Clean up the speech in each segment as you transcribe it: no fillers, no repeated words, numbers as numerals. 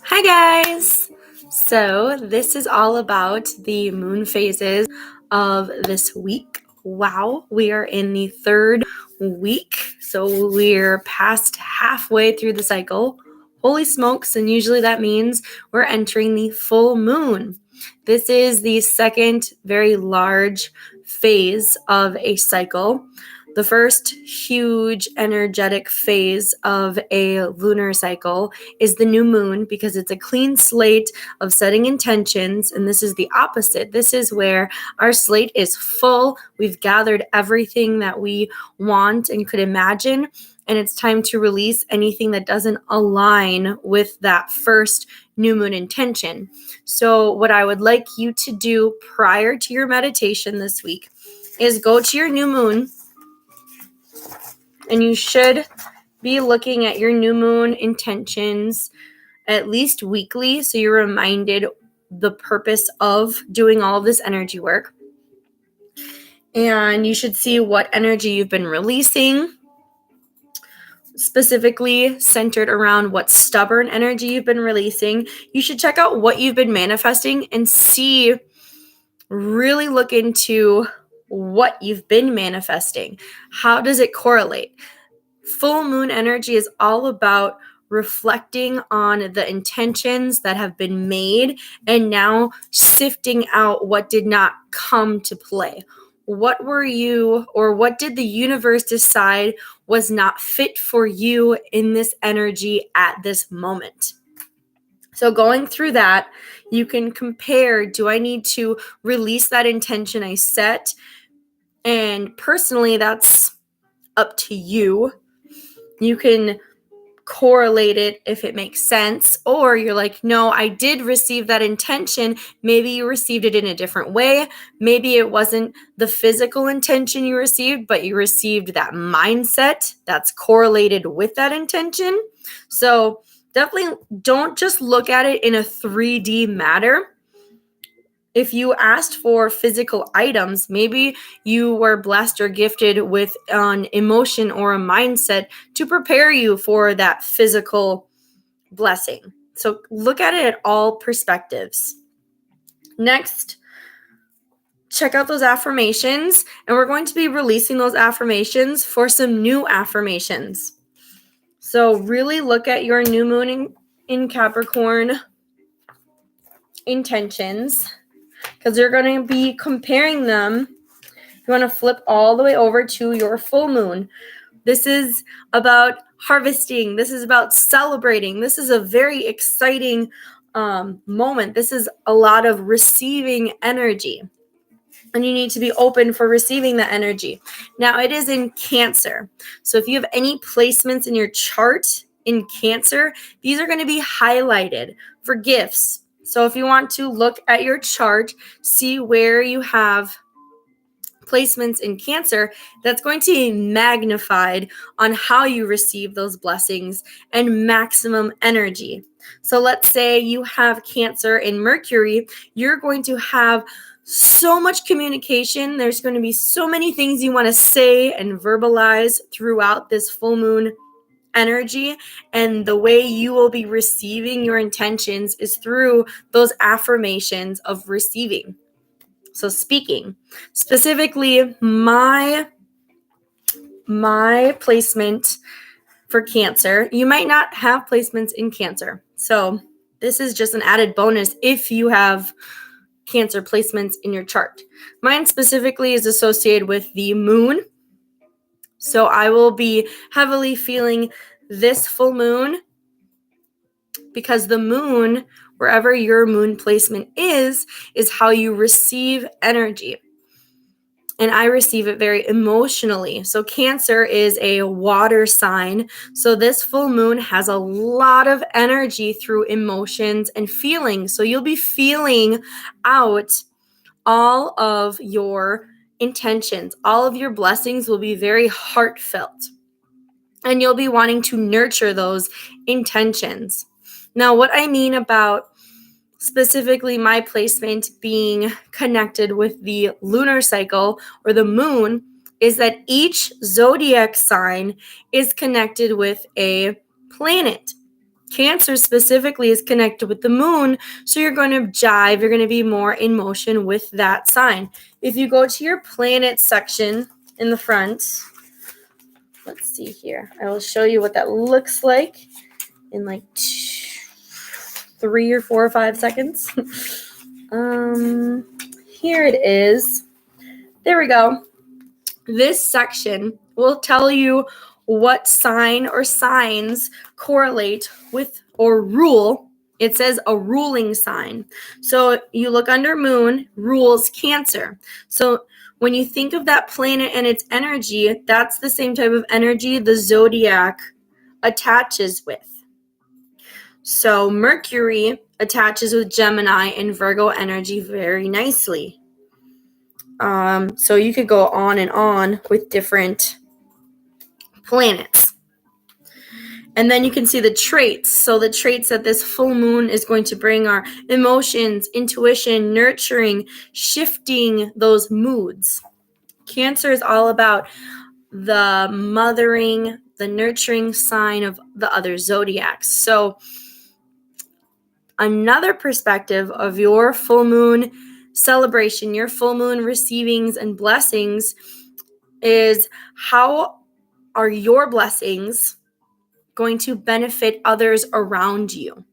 Hi guys! So this is all about the moon phases of this week. Wow, we are in the third week, so we're past halfway through the cycle. Holy smokes, and usually that means we're entering the full moon. This is the second very large phase of a cycle. The first huge energetic phase of a lunar cycle is the new moon because it's a clean slate of setting intentions, and this is the opposite. This is where our slate is full. We've gathered everything that we want and could imagine, and it's time to release anything that doesn't align with that first new moon intention. So what I would like you to do prior to your meditation this week is go to your new moon, and you should be looking at your new moon intentions at least weekly, so you're reminded the purpose of doing all of this energy work. And you should see what energy you've been releasing, specifically centered around what stubborn energy you've been releasing. You should check out what you've been manifesting and really look into what you've been manifesting. How does it correlate? Full moon energy is all about reflecting on the intentions that have been made and now sifting out what did not come to play. What did the universe decide was not fit for you in this energy at this moment? So going through that, you can compare, do I need to release that intention I set? And personally, that's up to you. You can correlate it if it makes sense, or you're like, no, I did receive that intention. Maybe you received it in a different way. Maybe it wasn't the physical intention you received, but you received that mindset that's correlated with that intention. So definitely don't just look at it in a 3D matter. If you asked for physical items, maybe you were blessed or gifted with an emotion or a mindset to prepare you for that physical blessing. So look at it at all perspectives. Next, check out those affirmations, and we're going to be releasing those affirmations for some new affirmations. So really look at your new moon in Capricorn intentions, because you're going to be comparing them. You want to flip all the way over to your full moon. This is about harvesting. This is about celebrating. This is a very exciting moment. This is a lot of receiving energy, and you need to be open for receiving that energy. Now, it is in Cancer. So if you have any placements in your chart in Cancer, these are going to be highlighted for gifts. So if you want to look at your chart, see where you have placements in Cancer, that's going to be magnified on how you receive those blessings and maximum energy. So let's say you have Cancer in Mercury, you're going to have so much communication. There's going to be so many things you want to say and verbalize throughout this full moon energy, and the way you will be receiving your intentions is through those affirmations of receiving. So speaking, specifically my placement for Cancer, you might not have placements in Cancer. So this is just an added bonus if you have Cancer placements in your chart. Mine specifically is associated with the moon. So I will be heavily feeling this full moon because the moon, wherever your moon placement is how you receive energy. And I receive it very emotionally. So Cancer is a water sign. So this full moon has a lot of energy through emotions and feelings. So you'll be feeling out all of your intentions. All of your blessings will be very heartfelt. And you'll be wanting to nurture those intentions. Now, what I mean about specifically my placement being connected with the lunar cycle or the moon is that each zodiac sign is connected with a planet. Cancer specifically is connected with the moon, so you're going to jive, you're going to be more in motion with that sign. If you go to your planet section in the front, let's see here. I will show you what that looks like in like 3 or 4 or 5 seconds. Here it is. There we go. This section will tell you what sign or signs correlate with or rule. It says a ruling sign. So you look under moon, rules Cancer. So when you think of that planet and its energy, that's the same type of energy the zodiac attaches with. So Mercury attaches with Gemini and Virgo energy very nicely. So you could go on and on with different planets. And then you can see the traits. So the traits that this full moon is going to bring are emotions, intuition, nurturing, shifting those moods. Cancer is all about the mothering, the nurturing sign of the other zodiacs. So another perspective of your full moon celebration, your full moon receivings and blessings is how are your blessings going to benefit others around you?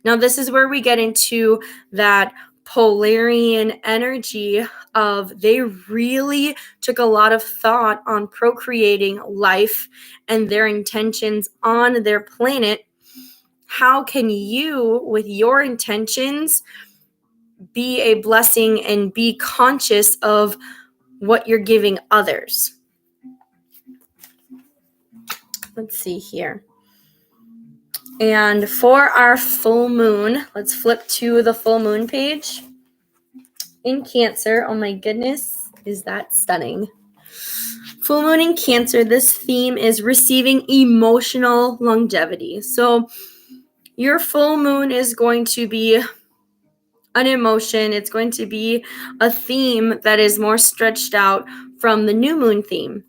Now, this is where we get into that Polarian energy of they really took a lot of thought on procreating life and their intentions on their planet. How can you, with your intentions, be a blessing and be conscious of what you're giving others? Let's see here. And for our full moon, let's flip to the full moon page. In Cancer, oh my goodness, is that stunning. Full moon in Cancer, this theme is receiving emotional longevity. So your full moon is going to be an emotion. It's going to be a theme that is more stretched out from the new moon theme.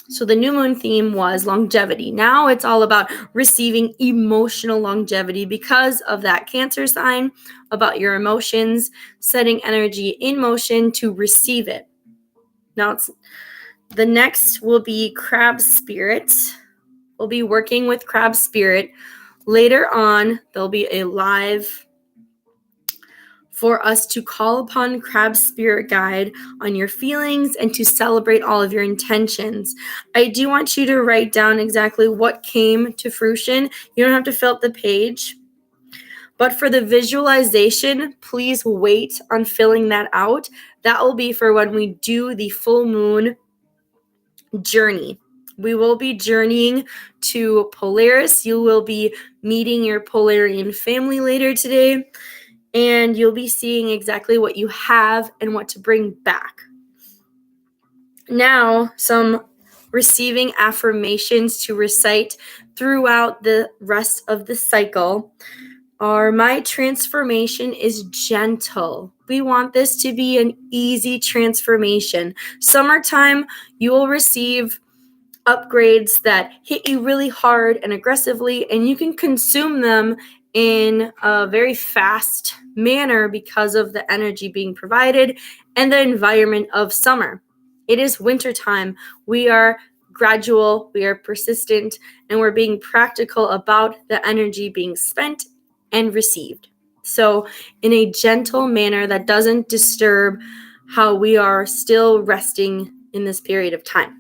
So the new moon theme was longevity. Now it's all about receiving emotional longevity because of that Cancer sign, about your emotions, setting energy in motion to receive it. Now the next will be Crab Spirit. We'll be working with Crab Spirit. Later on, there'll be a live for us to call upon Crab Spirit Guide on your feelings and to celebrate all of your intentions. I do want you to write down exactly what came to fruition. You don't have to fill out the page. But for the visualization, please wait on filling that out. That will be for when we do the full moon journey. We will be journeying to Polaris. You will be meeting your Polarian family later today. And you'll be seeing exactly what you have and what to bring back. Now, some receiving affirmations to recite throughout the rest of the cycle are: my transformation is gentle. We want this to be an easy transformation. Summertime, you will receive upgrades that hit you really hard and aggressively, and you can consume them in a very fast manner because of the energy being provided and the environment of summer. It is wintertime. We are gradual, we are persistent, and we're being practical about the energy being spent and received. So in a gentle manner that doesn't disturb how we are still resting in this period of time.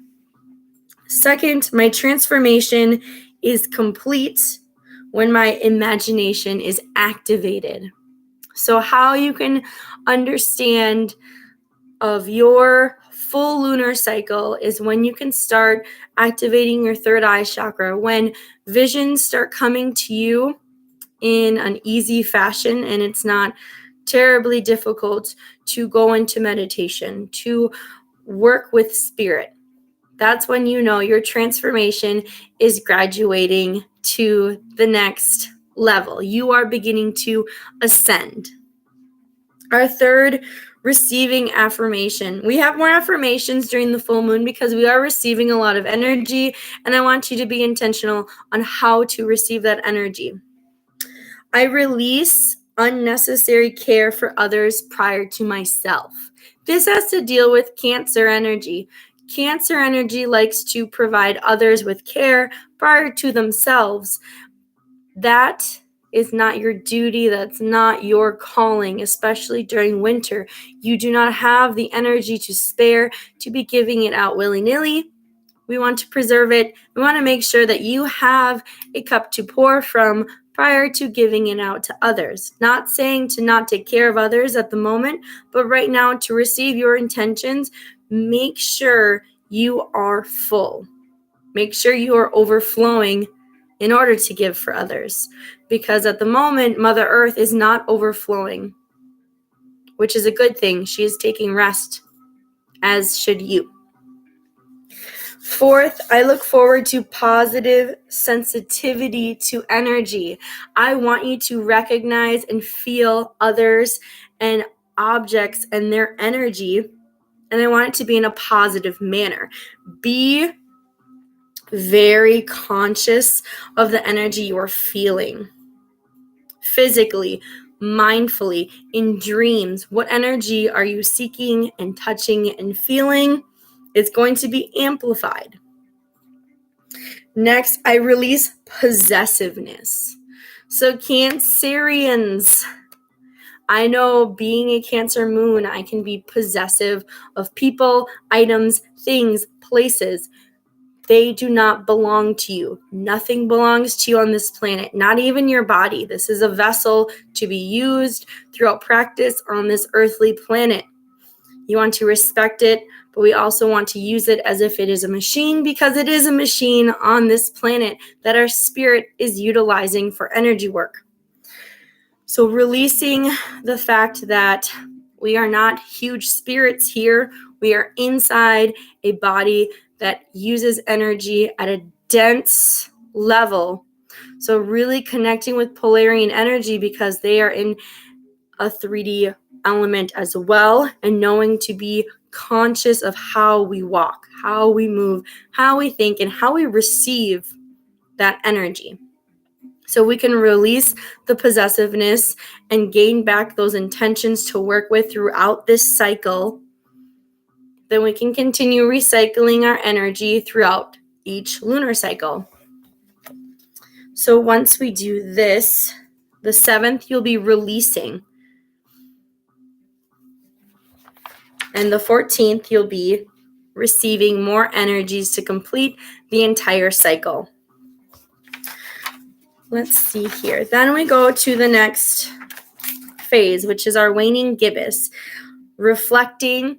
Second, my transformation is complete when my imagination is activated. So how you can understand of your full lunar cycle is when you can start activating your third eye chakra, when visions start coming to you in an easy fashion and it's not terribly difficult to go into meditation, to work with spirit. That's when you know your transformation is graduating to the next level. You are beginning to ascend. Our third receiving affirmation. We have more affirmations during the full moon because we are receiving a lot of energy, and I want you to be intentional on how to receive that energy. I release unnecessary care for others prior to myself. This has to deal with Cancer energy. Cancer energy likes to provide others with care prior to themselves. That is not your duty. That's not your calling, especially during winter. You do not have the energy to spare to be giving it out willy-nilly. We want to preserve it. We want to make sure that you have a cup to pour from prior to giving it out to others. Not saying to not take care of others at the moment, but right now to receive your intentions, make sure you are full. Make sure you are overflowing in order to give for others. Because at the moment, Mother Earth is not overflowing, which is a good thing. She is taking rest, as should you. Fourth, I look forward to positive sensitivity to energy. I want you to recognize and feel others and objects and their energy, and I want it to be in a positive manner. Be very conscious of the energy you're feeling. Physically, mindfully, in dreams, what energy are you seeking and touching and feeling? It's going to be amplified. Next, I release possessiveness. So Cancerians, I know being a Cancer moon, I can be possessive of people, items, things, places. They do not belong to you. Nothing belongs to you on this planet, not even your body. This is a vessel to be used throughout practice on this earthly planet. You want to respect it, but we also want to use it as if it is a machine, because it is a machine on this planet that our spirit is utilizing for energy work. So releasing the fact that we are not huge spirits here. We are inside a body that uses energy at a dense level. So really connecting with Polarian energy, because they are in a 3D element as well, and knowing to be conscious of how we walk, how we move, how we think, and how we receive that energy. So we can release the possessiveness and gain back those intentions to work with throughout this cycle. Then we can continue recycling our energy throughout each lunar cycle. So once we do this, the 7th, you'll be releasing. And the 14th, you'll be receiving more energies to complete the entire cycle. Let's see here. Then we go to the next phase, which is our waning gibbous. Reflecting,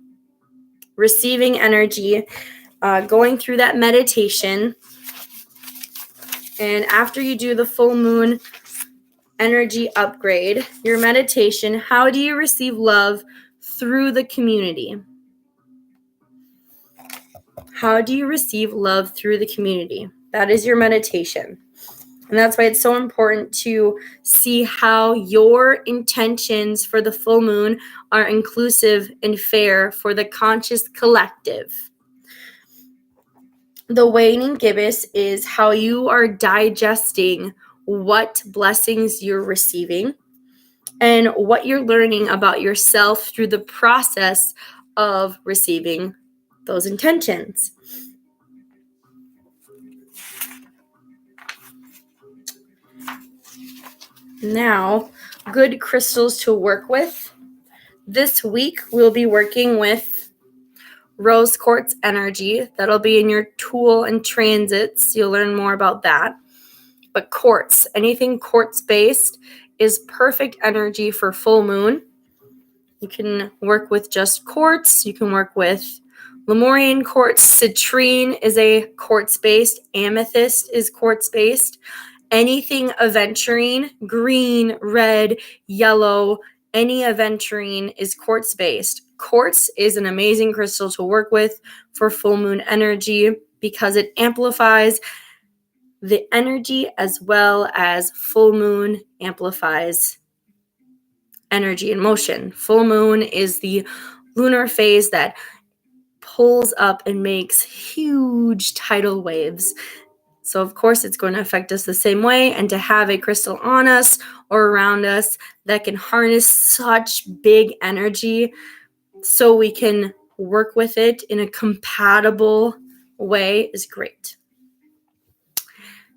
receiving energy, going through that meditation. And after you do the full moon energy upgrade, your meditation, how do you receive love through the community? How do you receive love through the community? That is your meditation. And that's why it's so important to see how your intentions for the full moon are inclusive and fair for the conscious collective. The waning gibbous is how you are digesting what blessings you're receiving and what you're learning about yourself through the process of receiving those intentions. Now, good crystals to work with. This week, we'll be working with rose quartz energy. That'll be in your tool and transits. You'll learn more about that. But quartz, anything quartz-based, is perfect energy for full moon. You can work with just quartz. You can work with Lemurian quartz. Citrine is a quartz-based. Amethyst is quartz-based. Anything aventurine, green, red, yellow, any aventurine is quartz-based. Quartz is an amazing crystal to work with for full moon energy because it amplifies the energy as well as full moon amplifies energy and motion. Full moon is the lunar phase that pulls up and makes huge tidal waves. So, of course, it's going to affect us the same way. And to have a crystal on us or around us that can harness such big energy so we can work with it in a compatible way is great.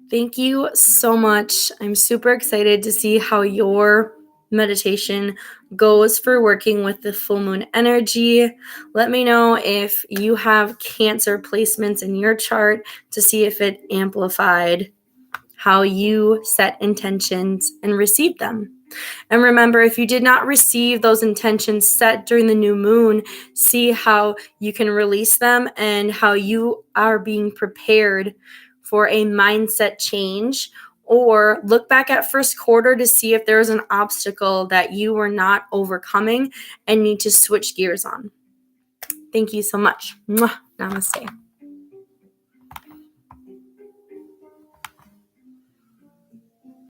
Thank you so much. I'm super excited to see how your meditation goes for working with the full moon energy. Let me know if you have Cancer placements in your chart to see if it amplified how you set intentions and received them. And remember, if you did not receive those intentions set during the new moon, see how you can release them and how you are being prepared for a mindset change. Or look back at first quarter to see if there was an obstacle that you were not overcoming and need to switch gears on. Thank you so much. Namaste.